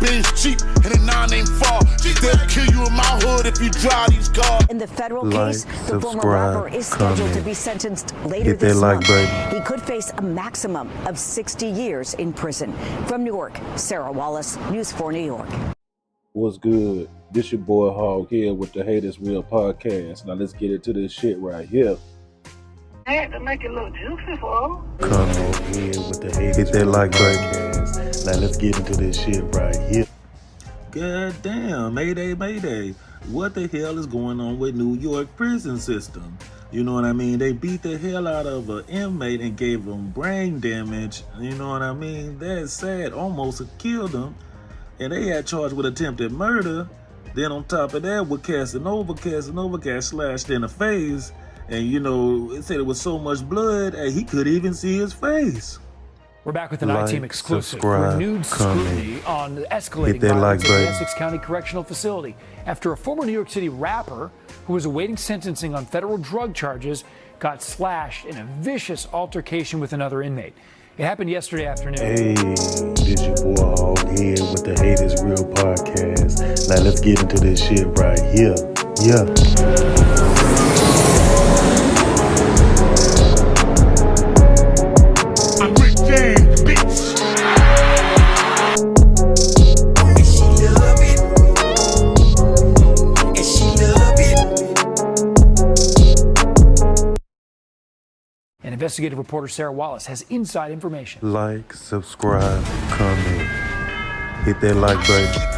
Benz Jeep and a 9 ain't far. They'll kill you in my hood if you drive these cars. In the federal case, the former rapper is scheduled to be sentenced later this month. He could face a maximum of 60 years in prison. From Newark, Sarah Wallace, News 4 New York. What's good? This your boy Hog here with the Haters Real podcast. Now let's get into this shit right here. I had to make it look juicy for them. Come on here with the Haters Real podcast. Now let's get into this shit right here. God damn, Mayday, Mayday. What the hell is going on with New York prison system? You know what I mean? They beat the hell out of an inmate and gave him brain damage. You know what I mean? That's sad. Almost killed him. And they had charged with attempted murder. Then on top of that, with Cassanova got slashed in the face. And you know, it said it was so much blood, he couldn't even see his face. We're back with an I-Team exclusive. Renewed scrutiny on the escalating violence at the Essex County Correctional Facility after a former New York City rapper who was awaiting sentencing on federal drug charges got slashed in a vicious altercation with another inmate. It happened yesterday afternoon. Hey, this your boy Hog here with the Haters Real podcast. Now let's get into this shit right here. Yeah. And investigative reporter Sarah Wallace has inside information. Like, subscribe, comment, hit that like button.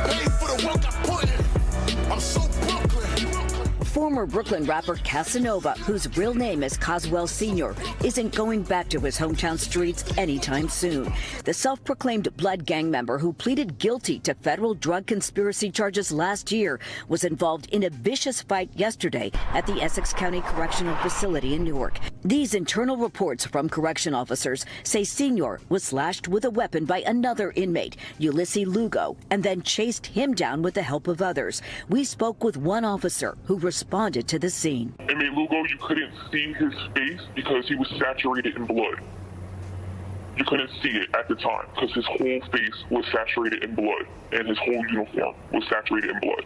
Former Brooklyn rapper Cassanova, whose real name is Coswell Sr., isn't going back to his hometown streets anytime soon. The self-proclaimed Blood gang member who pleaded guilty to federal drug conspiracy charges last year was involved in a vicious fight yesterday at the Essex County Correctional Facility in Newark. These internal reports from correction officers say Sr. was slashed with a weapon by another inmate, Ulysses Lugo, and then chased him down with the help of others. We spoke with one officer who responded to the scene. Inmate Lugo, you couldn't see his face because he was saturated in blood. You couldn't see it at the time because his whole face was saturated in blood and his whole uniform was saturated in blood.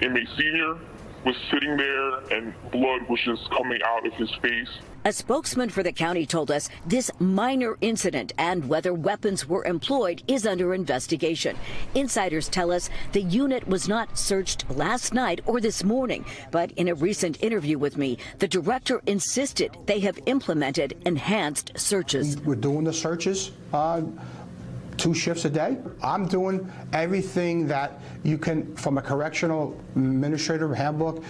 Inmate Senior was sitting there and blood was just coming out of his face. A spokesman for the county told us this minor incident and whether weapons were employed is under investigation. Insiders tell us the unit was not searched last night or this morning, but in a recent interview with me, the director insisted they have implemented enhanced searches. We're doing the searches 2 shifts a day. I'm doing everything that you can from a correctional administrator handbook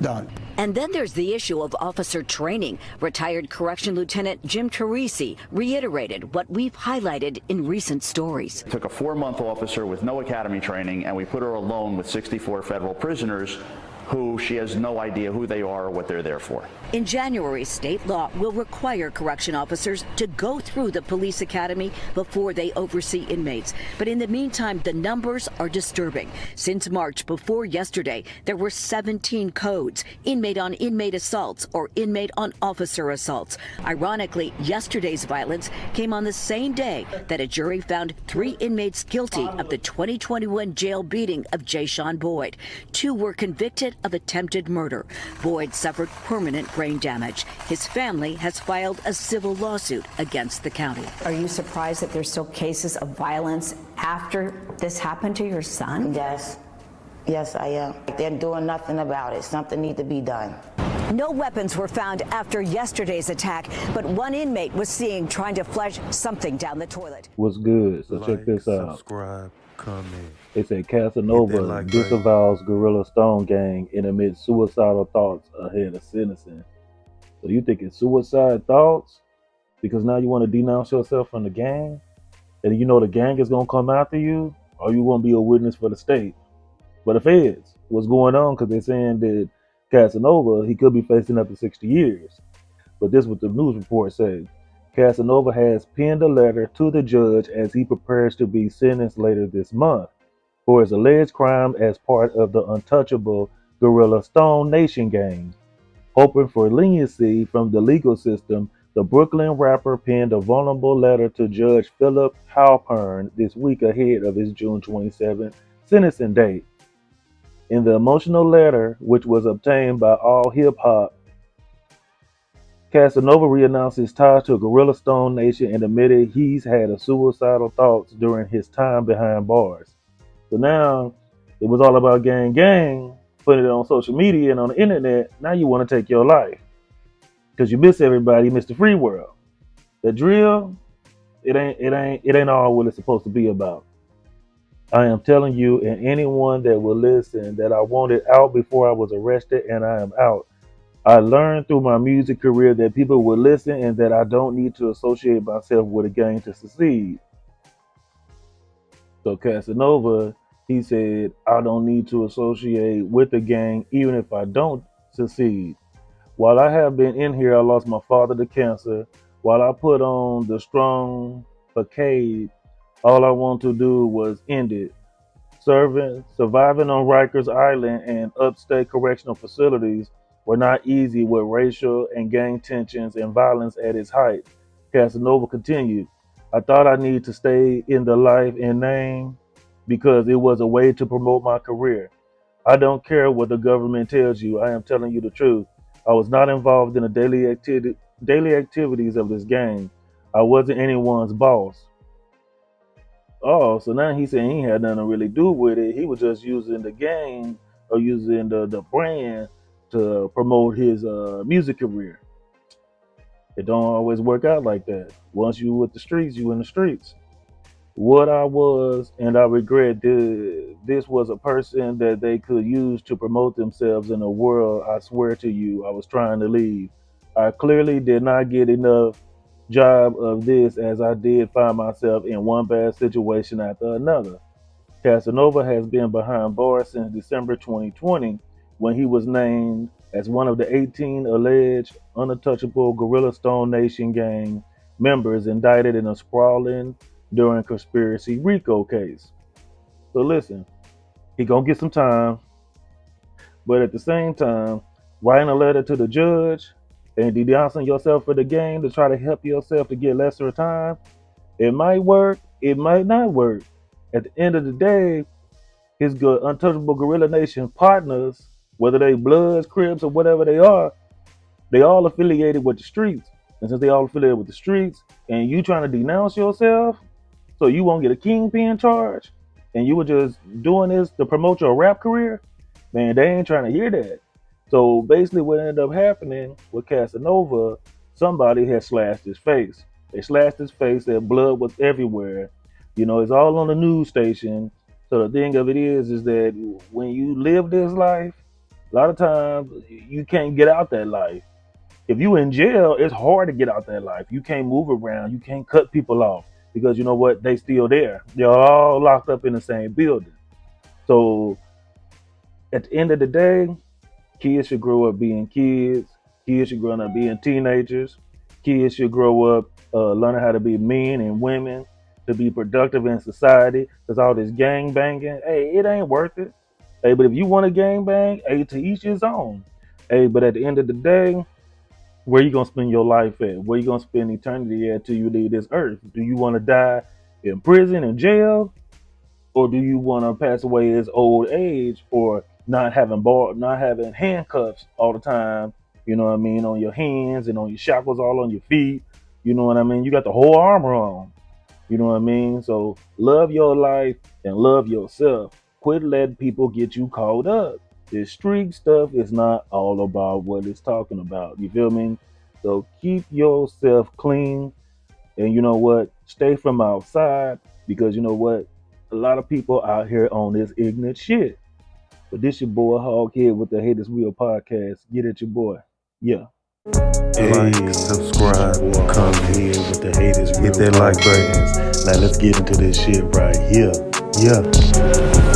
done. And then there's the issue of officer training. Retired Correction Lieutenant Jim Teresi reiterated what we've highlighted in recent stories. Took a 4-month officer with no academy training and we put her alone with 64 federal prisoners who she has no idea who they are or what they're there for. In January, state law will require correction officers to go through the police academy before they oversee inmates. But in the meantime, the numbers are disturbing. Since March, before yesterday, there were 17 codes, inmate on inmate assaults or inmate on officer assaults. Ironically, yesterday's violence came on the same day that a jury found 3 inmates guilty of the 2021 jail beating of Jayshawn Boyd. 2 were convicted of attempted murder. Boyd suffered permanent brain damage. His family has filed a civil lawsuit against the county. Are you surprised that there's still cases of violence after this happened to your son? Yes. Yes, I am. They're doing nothing about it. Something needs to be done. No weapons were found after yesterday's attack, but one inmate was seen trying to flush something down the toilet. What's good? So check this out. Subscribe, comment. They say Cassanova disavows Gorilla Stone gang and admits suicidal thoughts ahead of sentencing. So you think it's suicide thoughts? Because now you want to denounce yourself from the gang? And you know the gang is going to come after you? Or you want to be a witness for the state? But the feds, what's going on? Because they're saying that Cassanova, he could be facing up to 60 years. But this is what the news report says. Cassanova has penned a letter to the judge as he prepares to be sentenced later this month for his alleged crime as part of the untouchable Gorilla Stone Nation gang, hoping for leniency from the legal system The Brooklyn rapper penned a vulnerable letter to Judge Philip Halpern this week ahead of his June 27th sentencing date. In the emotional letter, which was obtained by All Hip Hop, Cassanova reannounced his ties to Gorilla Stone Nation and admitted he's had a suicidal thoughts during his time behind bars. So now it was all about gang gang, putting it on social media and on the internet. Now you want to take your life because you miss everybody, you miss the free world. The drill, it ain't all what it's supposed to be about. I am telling you and anyone that will listen that I wanted out before I was arrested and I am out. I learned through my music career that people will listen and that I don't need to associate myself with a gang to succeed. So Casanova, he said, I don't need to associate with the gang even if I don't succeed. While I have been in here, I lost my father to cancer. While I put on the strong facade, all I want to do was end it. Surviving on Rikers Island and upstate correctional facilities were not easy with racial and gang tensions and violence at its height. Casanova continued, I thought I needed to stay in the life and name because it was a way to promote my career. I don't care what the government tells you. I am telling you the truth. I was not involved in the daily activities of this gang. I wasn't anyone's boss. Oh, so now he's saying he had nothing to really do with it. He was just using the game or using the brand to promote his music career. It don't always work out like that. Once you with the streets, you in the streets. What I was, and I regret this was a person that they could use to promote themselves in a world, I swear to you, I was trying to leave. I clearly did not get enough job of this as I did find myself in one bad situation after another. Casanova has been behind bars since December 2020 when he was named as one of the 18 alleged untouchable Gorilla Stone Nation gang members indicted in a sprawling during conspiracy RICO case. So listen, he gonna get some time, but at the same time, writing a letter to the judge and denouncing yourself for the game to try to help yourself to get lesser time, it might work, it might not work. At the end of the day, his good untouchable Gorilla Nation partners, whether they Bloods, Crips, or whatever they all affiliated with the streets. And since they all affiliated with the streets, and you trying to denounce yourself, so you won't get a kingpin charge, and you were just doing this to promote your rap career, man, they ain't trying to hear that. So basically what ended up happening with Casanova, somebody had slashed his face. They slashed his face, their blood was everywhere. You know, it's all on the news station. So the thing of it is that when you live this life, a lot of times you can't get out that life. If you in jail, it's hard to get out that life. You can't move around. You can't cut people off because you know what? They still there. They're all locked up in the same building. So at the end of the day, kids should grow up being kids. Kids should grow up being teenagers. Kids should grow up learning how to be men and women, to be productive in society. Because all this gang banging, hey, it ain't worth it. Hey, but if you want to gang bang, hey, to each his own. Hey, but at the end of the day, where you gonna spend your life at? Where you gonna spend eternity at till you leave this earth? Do you want to die in prison, in jail, or do you want to pass away as old age, or not having handcuffs all the time? You know what I mean, on your hands and on your shackles, all on your feet. You know what I mean. You got the whole armor on. You know what I mean. So love your life and love yourself. Quit letting people get you caught up. This street stuff is not all about what it's talking about. You feel me? So keep yourself clean. And you know what? Stay from outside because you know what? A lot of people out here on this ignorant shit. But this your boy Hoghead with the Haters Real podcast. Get at your boy. Yeah. Like, subscribe, come here with the Haters Real. Hit that like button. Now let's get into this shit right here. Yeah.